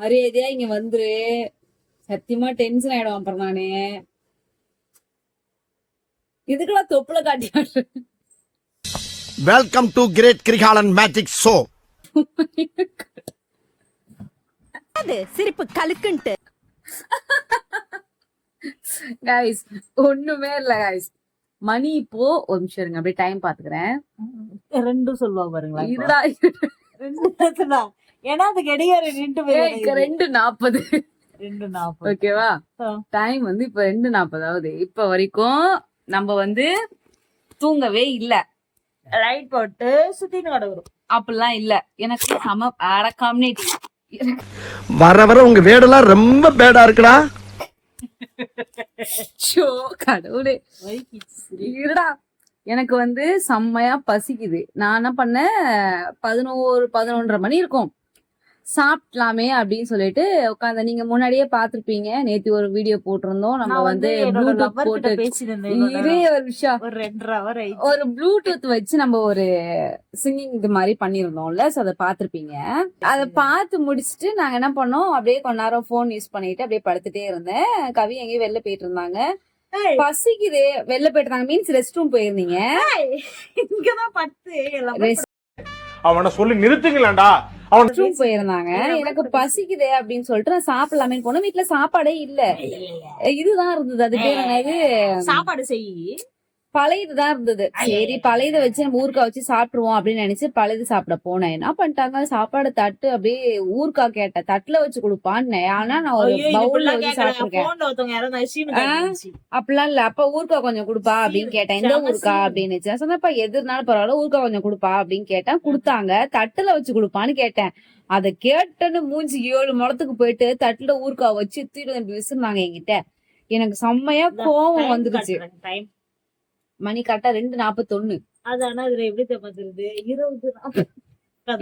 மரியாதையா இங்க வந்துரு. சத்தியமா டென்ஷன் ஆயிடும் அப்புறம் நானு. இதுக்கெல்லாம் தொப்புல காட்டி welcome to great Kirikalan magic show. சிரிப்பு கலுக்குன்ட்டு கைஸ் ஒண்ணுமே இல்ல கைஸ். மணி இப்போ ஒரு நிமிஷம் இருங்க, அப்படியே டைம் பாத்துக்கிறேன். ரெண்டும் சொல்லுவா பாருங்களா. இருடா ரெண்டு ஏன்னா அது கடிகாரம் 2:40. 2:40 ஓகேவா? டைம் வந்து இப்ப 2:40 ஆகுது. இப்ப வரைக்கும் நம்ம வந்து தூங்கவே இல்ல. லைட் போட்டு சுத்தின்னு கிடக்குறோம். அப்படிலாம் இல்ல. எனக்கு சம கம்யூனிட்டி வர வர உங்க வேடெல்லாம் ரொம்ப பேடா இருக்குடா. ஷோ கடவுளே இருடா. எனக்கு வந்து செம்மையா பசிக்குது. நான் என்ன பண்ணேன், 11:30 மணி இருக்கும். சாப்பிடலாமே அப்படின்னு சொல்லிட்டு உட்காந்து, நீங்க முன்னாடியே பாத்துருப்பீங்க, நேத்து ஒரு வீடியோ போட்டிருந்தோம். நம்ம வந்து ப்ளூடூத் போட்டு இதே ஒரு விஷயம் ஒரு ப்ளூடூத் வச்சு நம்ம ஒரு சிங்கிங் இது மாதிரி பண்ணிருந்தோம்ல. சோ அதை பாத்திருப்பீங்க. அதை பார்த்து முடிச்சுட்டு நாங்க என்ன பண்ணோம், அப்படியே கொஞ்ச நேரம் போன் யூஸ் பண்ணிட்டு அப்படியே படுத்துட்டே இருந்தேன். கவி எங்கேயும் வெளில போயிட்டு இருந்தாங்க. பசிக்குது, வெளில போயிட்டு இருந்தாங்க மீன்ஸ் ரெஸ்ட் ரூம் போயிருந்தீங்க. இங்கதான் 10 அவனை சொல்லி நிறுத்துங்களேன்டா. போயிருந்தாங்க. எனக்கு பசிக்குது அப்படின்னு சொல்லிட்டு நான் சாப்பிடலாமே போனேன். வீட்டுல சாப்பாடே இல்ல, இதுதான் இருந்தது. அது பேர் என்னது, சாப்பாடு செய்யி பழையதுதான் இருந்தது. சரி பழையத வச்சு நம்ம ஊறுகாய் வச்சு சாப்பிட்டுருவோம் அப்படின்னு நினைச்சு பழையது சாப்பிட போனேன். என்ன பண்ணிட்டாங்க, சாப்பாடு தட்டு அப்படியே ஊறுகாய் கேட்டேன், தட்டுல வச்சு கொடுப்பான்னு. ஆனா நான் ஒரு பவுல்ல வச்சு சாப்பிட்டுருக்கேன். அப்படிலாம் இல்ல. அப்ப ஊறுகாய் கொஞ்சம் கொடுப்பா அப்படின்னு கேட்டேன். எந்த ஊறுகாய் அப்படின்னு சொன்னப்ப, எது இருந்தாலும் பரவாயில்ல ஊறுகாய் கொஞ்சம் கொடுப்பா அப்படின்னு கேட்டேன். கொடுத்தாங்க. தட்டுல வச்சு கொடுப்பான்னு கேட்டேன். அதை கேட்டேன்னு மூஞ்சி 7 முழத்துக்கு போயிட்டு தட்டுல ஊறுகாய் வச்சு தூக்கிட்டு விசுறாங்க என்கிட்ட. எனக்கு செம்மையா கோவம் வந்துருச்சு. மணி கரெக்டா 2:41.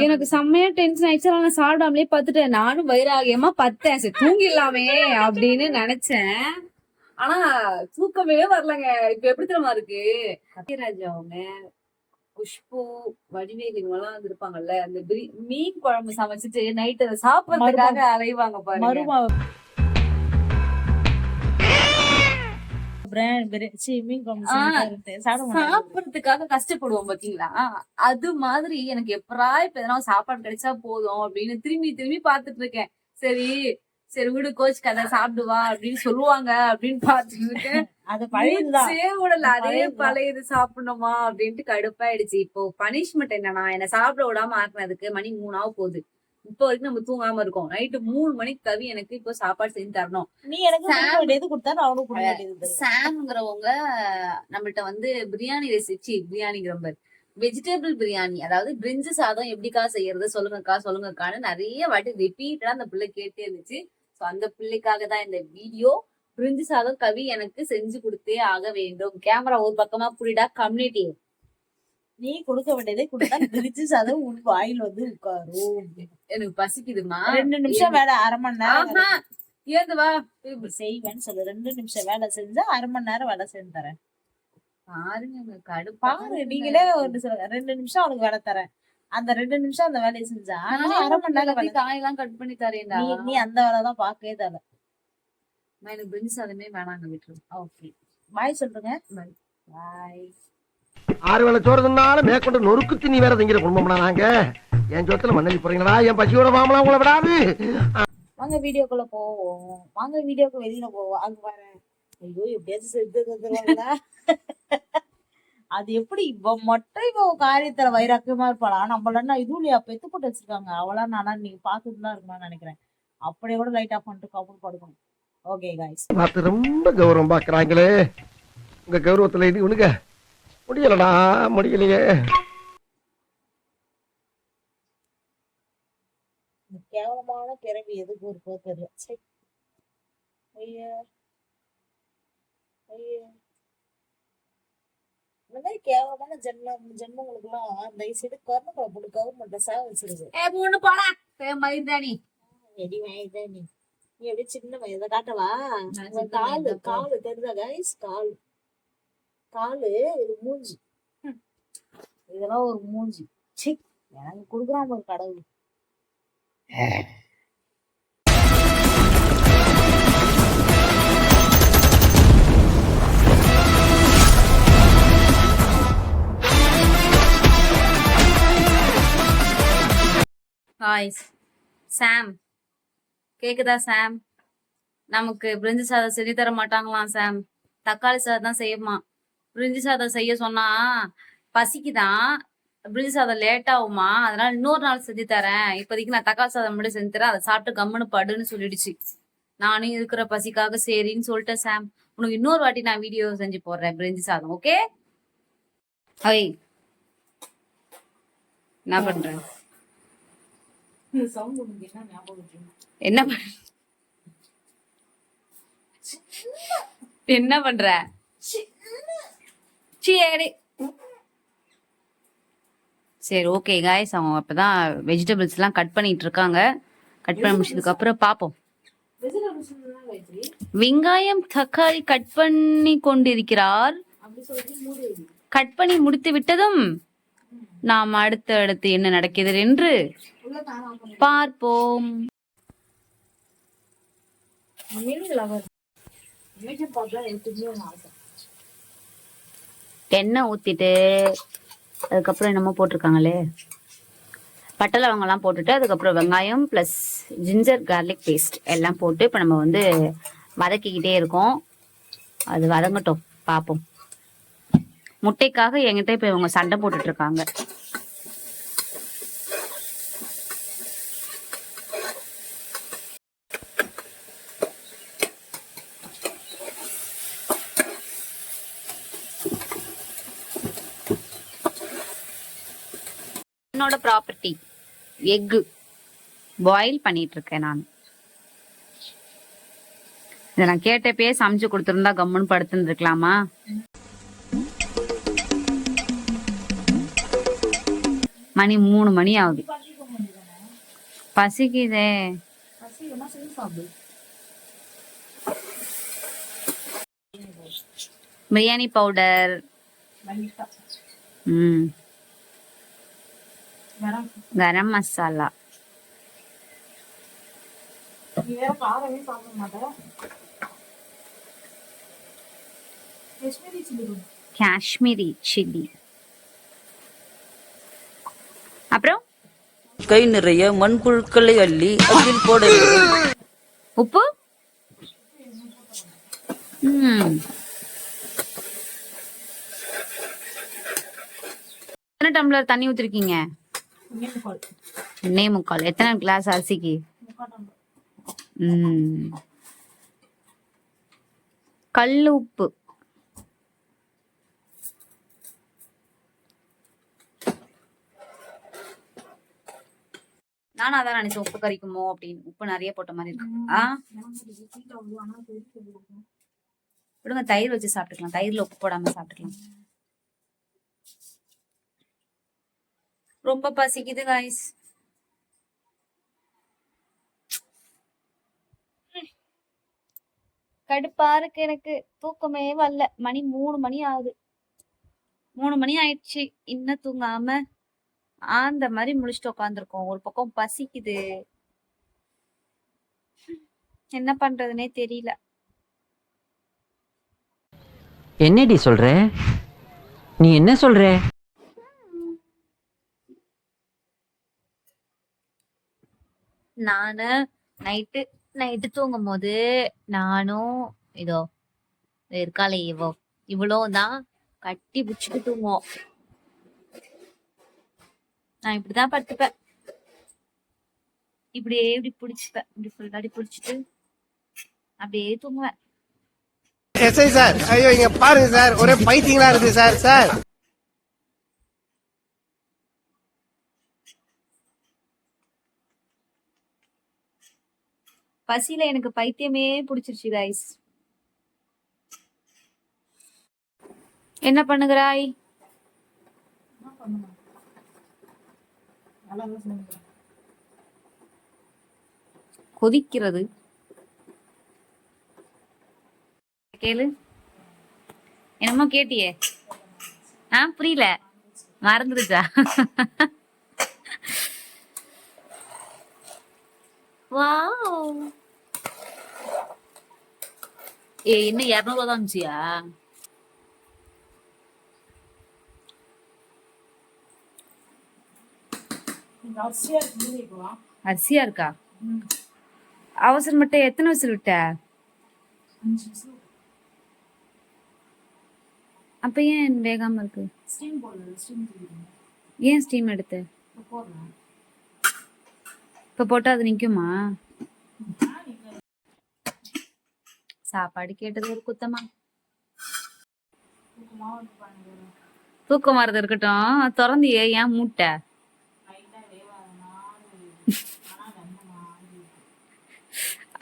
எனக்கு செம்மையா டென்ஷன் ஆயிடுச்சு. நான் சாப்பிடாமலே பத்துட்டேன். நானும் வைராகியமா பத்தேன், சரி தூங்கிடலாமே அப்படின்னு நினைச்சேன். ஆனா தூக்கமே வரலங்க. இப்ப எப்படி தெரியுமா இருக்கு, சத்யராஜ் அவங்க, குஷ்பு, வடிவேலு இவங்கெல்லாம் வந்து இருப்பாங்கல்ல, அந்த மீன் குழம்பு சமைச்சிட்டு நைட்டு அதை சாப்பிடறதுக்காக அலைவாங்க பாருங்க. சாப்பிடறதுக்காக கஷ்டப்படுவோம் பாத்தீங்களா. அது மாதிரி எனக்கு எப்பரா இப்ப எதனா சாப்பாடு கிடைச்சா போதும் அப்படின்னு திரும்பி திரும்பி பாத்துட்டு இருக்கேன். சரி சரி விடு கோச் கதை சாப்பிடுவா அப்படின்னு சொல்லுவாங்க அப்படின்னு பாத்துட்டு இருக்கேன். அதே பழையது சாப்பிடணுமா அப்படின்ட்டு கடுப்பாயிடுச்சு. இப்போ பனிஷ்மெண்ட் என்னன்னா, என்ன சாப்பிட விடாம ஆக்குனதுக்கு மணி 3 ஆக போகுது. இப்ப வரைக்கும் நம்ம தூங்காம இருக்கோம். நைட்டு 3 மணிக்கு கவி எனக்கு இப்போ சாப்பாடு செஞ்சு தரணும். நீ எனக்கு சாம்ங்கிறவங்க நம்மள்ட்ட வந்து பிரியாணி ரெசிபி, பிரியாணிங்கிற வெஜிடபிள் பிரியாணி, அதாவது பிரிஞ்சு சாதம் எப்படிக்கா செய்யறது சொல்லுங்கக்கான்னு நிறைய வாட்டி ரிப்பீட்டடா அந்த பிள்ளை கேட்டே இருந்துச்சு. சோ அந்த பிள்ளைக்காக தான் இந்த வீடியோ. பிரிஞ்சு சாதம் கவி எனக்கு செஞ்சு கொடுத்தே ஆக வேண்டும். கேமரா ஒரு பக்கமா புரிடா கம்யூனிட்டி. நீ கொடுக்க வேண்டியதே கொடுத்தா பிரிச்சு சாதம் உன் வாயில் வந்து உட்காரும். எனக்கு பசிக்குதுமா. 2 நிமிஷம் வேலை, 1/2 மணி நேரம் ஏதுவா செய்வேன்னு சொல்லு. 2 நிமிஷம் வேலை செஞ்சா 1/2 மணி நேரம் வேலை செஞ்சு தரேன். பாருங்க பாரு, நீங்களே ஒரு 2 நிமிஷம் அவனுக்கு வேலை தரேன். அந்த 2 நிமிஷம் அந்த வேலையை செஞ்சா 1/2 மணி நேரம் காயெல்லாம் கட் பண்ணி தரேன்டா. நீ அந்த வேலைதான் பாக்கவே தர. எனக்கு பிரிஞ்சு சாதமே வேணாங்க விட்டுரு. ஓகே பாய் சொல்லுங்க. பாய். 6 வேளை சோறுனாலும் மேற்கொண்டு நொறுக்கு திணி வேற திங்கிற குடும்பம்னா நாங்க. என் சொத்துல மண்ணலி போறீங்களா, என் பசியோட மாமலாம் உங்களை விடாது. வாங்க வீடியோக்குள்ள போவோம். வாங்க வீடியோக்கு வெளியில போவோம். அங்க பாரு, ஐயோ எப்படியாச்சும் செத்து அது எப்படி இவ மட்டும் இவ காரியத்துல வைராக்கியமா இருப்பாளா? நம்மள இதுலயா பெத்து போட்டு வச்சிருக்காங்க. அவளா நானா நீங்க பாத்துட்டு தான் இருக்கணும்னு நினைக்கிறேன். அப்படியே கூட லைட் ஆஃப் பண்ணிட்டு கவுண்ட் படுக்கணும். ஓகே கைஸ், பார்த்து ரொம்ப கௌரவம் பாக்குறாங்களே. உங்க கௌரவத்துல இது உனக்கு முடியலடா, முடியலையே. கேவலமான பிறவி எதுக்கு இருக்கோ தெரியல. சரி ஐயா ஐயா, இந்த மாதிரி கேவலமான ஜென்மங்களுக்கு எல்லாம் தயவு செய்து கருணை போட்டு கவர்மெண்ட் சேவை வச்சிருக்கு. எடி வயதானி நீ அப்படியே சின்ன வயதை காட்டவா? காலு தெரியுதா கைஸ்? காலு இது மூஞ்சி, இதெல்லாம் ஒரு மூஞ்சி. எனக்கு குடுக்குறாம ஒரு கடவுள். காய்ஸ், சாம் கேக்குதா சாம்? நமக்கு பிரிஞ்சி சாதம் செஞ்சு தர மாட்டாங்களாம் சாம். தக்காளி சாதம் தான் செய்யுமா. பிரிஞ்சி சாதம் செய்ய சொன்னா பசிக்குதான், பிரிஞ்சி சாதம் லேட் ஆகுமா, அதனால இன்னொரு நாள் செஞ்சு தரேன், இப்போதைக்கு நான் தக்காளி சாதம் மட்டும் செஞ்சு தரேன், அதை சாப்பிட்டு கம்முன்னு படுன்னு சொல்லிடுச்சு. நானும் இருக்கிற பசிக்காக சரின்னு சொல்லிட்டேன் சாம். உனக்கு இன்னொரு வாட்டி நான் வீடியோ செஞ்சு போடுறேன் பிரிஞ்சி சாதம், ஓகே? ஐய் என்ன பண்றேன்? என்ன பண்ற? என்ன பண்ற? சரி ஓகே காய்ஸ், அவங்க அப்பதான் வெஜிடபிள்ஸ் எல்லாம் கட் பண்ணிட்டு இருக்காங்க. கட் பண்ணி முடிச்சதுக்கு அப்புறம் பாப்போம். வெங்காயம் தக்காளி கட் பண்ணி கொண்டிருக்கிறார். கட் பண்ணி முடித்து விட்டதும் நாம் அடுத்து என்ன நடக்கிறது என்று பார்ப்போம். எண்ணெய் ஊத்திட்டு அதுக்கப்புறம் என்னமோ போட்டிருக்காங்களே, பட்டை லவங்கம் எல்லாம் போட்டுட்டு அதுக்கப்புறம் வெங்காயம் பிளஸ் ஜிஞ்சர் கார்லிக் பேஸ்ட் எல்லாம் போட்டு இப்ப நம்ம வந்து வதக்கிக்கிட்டே இருக்கோம். அது வதங்கட்டும், பார்ப்போம். முட்டைக்காக என்கிட்ட இப்ப இவங்க சண்டை போட்டுட்டு இருக்காங்க. என்னோட ப்ராப்பர்ட்டி எக்கு பாயில் பண்ணிட்டு இருக்கேன் நான். இதை நான் கேட்டப்பே சமைச்சு கொடுத்துருந்தா கம்முன்னு படுத்துன்னு இருக்கலாமா? மணி 3 மணி ஆகுது. பசிக்குதே. பிரியாணி பவுடர், கரம் மசாலா, காஷ்மீரி சில்லி, அப்புறம் கை நிறைய மண்புழுக்களை அள்ளி அதில் போட வேண்டும். உப்பு, எத்தனை டம்ளர் தண்ணி ஊத்திருக்கீங்க? 1.25. எத்தனை கிளாஸ் அரிசிக்கு? கல் உப்பு, நானும் அதான் நினைச்சேன் உப்பு கறிக்குமோ அப்படின்னு. உப்பு நிறைய போட்ட மாதிரி இருக்கு. விடுங்க, தயிர் வச்சு சாப்பிட்டுக்கலாம். தயிர்ல உப்பு போடாம சாப்பிட்டுக்கலாம். ரொம்ப பசிக்குது காய்ஸ். கடுப்பா இருக்கு, எனக்கு தூக்கமே வரல. மணி 3 மணி ஆகுது. 3 மணி ஆயிடுச்சு, இன்னும் தூங்காம அந்த மாதிரி முடிச்சுட்டு உட்காந்துருக்கோம். ஒரு பக்கம் பசிக்குது, என்ன பண்றதுன்னே தெரியல. என்னடி சொல்ற? நீ என்ன சொல்ற? நானு நைட்டு தூங்கும் போது நானும் இதோ இருக்காளே இவ்வளவுதான் கட்டி பிடிச்சிட்டு தூங்குவோம். நான் இப்படிதான் படுத்துப்பேன். இப்படியே இப்படி பிடிச்சிப்பேன். இப்படி ஃபுல்லாடி பிடிச்சிட்டு அப்படியே தூங்குவேன். எஸ்ஐ சார், ஐயோ இங்க பாருங்க சார், ஒரே பைத்தியங்களா இருக்கு சார். சார் பசியில எனக்கு பைத்தியமே பிடிச்சிருச்சு கைஸ். என்ன பண்ணுகிறாய்? கொதிக்கிறது. கேளு, என்னமோ கேட்டியே? புரியல, மறந்துருச்சா? வாவ், என்ன 200 தான் இருந்துச்சியா? அரிசியா இருக்கா? அவசரம் மட்டும் எத்தனை விசில் விட்ட? அப்ப ஏன் வேகாம இருக்கு? ஏன் ஸ்டீம் எடுத்து இப்ப போட்டா அது நிக்குமா? சாப்பாடு கேட்டது ஒரு குத்தமா? தூக்கம் வரது இருக்கட்டும், திறந்தியே ஏன் மூட்டை?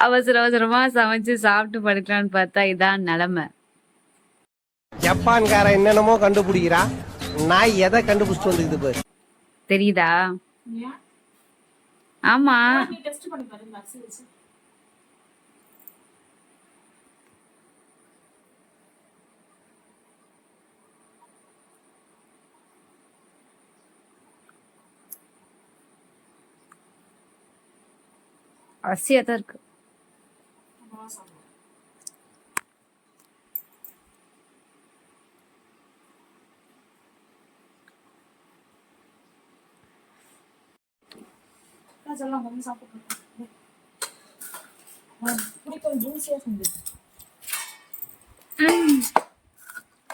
அவசர அவசரமா சமைச்சு சாப்பிட்டு படுக்கலான்னு பார்த்தா இதான் நிலைமை. ஜப்பான்கார என்னென்னமோ கண்டுபிடிக்கிறா, நான் எதை கண்டுபிடிச்சிட்டு வந்துக்குது பாரு. தெரியுதா? ஆமா, அரிசியா தான் இருக்கு.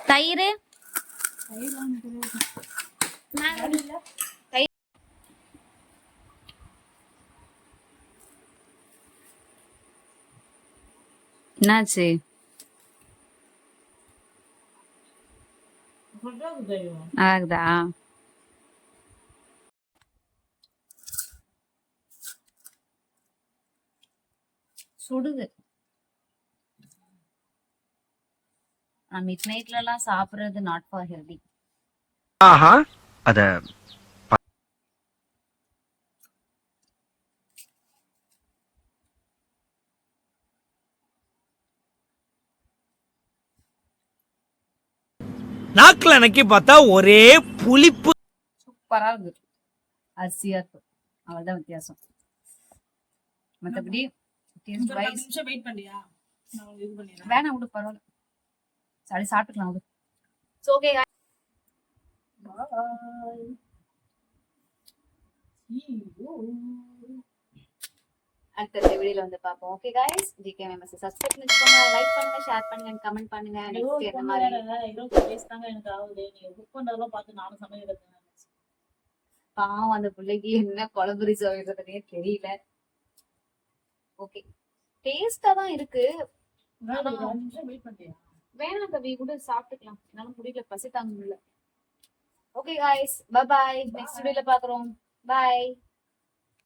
தயிர் என்னாச்சு? ஆகுதா? சுடுது. மிட் நைட்ல எல்லாம் சாப்பிடுறது நாட் ஃபார் ஹெல்தி. ஆஹா, அத நாக்குல நக்கி பார்த்தா ஒரே புளிப்பு. சூப்பரா இருக்கு. அரிசியா இருக்கும், அவ்வளவுதான் வித்தியாசம். மத்தபடி வேணாம் விடு, பரவாயில்ல. சரி சாப்பிட்டுக்கலாம் விடு. ஓகே, அடுத்த வீடியோல வந்து பாப்போம். ஓகே गाइस, ஜிகே மேமஸ் சப்ஸ்கிரைப் பண்ணிக்கோங்க, லைக் பண்ணுங்க, ஷேர் பண்ணுங்க, கமெண்ட் பண்ணுங்க. நெக்ஸ்ட் என்ன மாதிரி எனக்கு ஆகுது. நீங்க புக் பண்றதெல்லாம் பார்த்து நானும் சமைக்கிறேன். பாவம் அந்த பிள்ளைக்கு என்ன குழம்புரி சமைக்கிறதுனே தெரியல. ஓகே, டேஸ்டா தான் இருக்கு. வேணாம் கவி கூட சாப்பிட்டுக்கலாம், என்னால முடியல, பசி தாங்க முடியல. Okay guys, bye bye. Next வீடியோல பாக்குறோம். பை.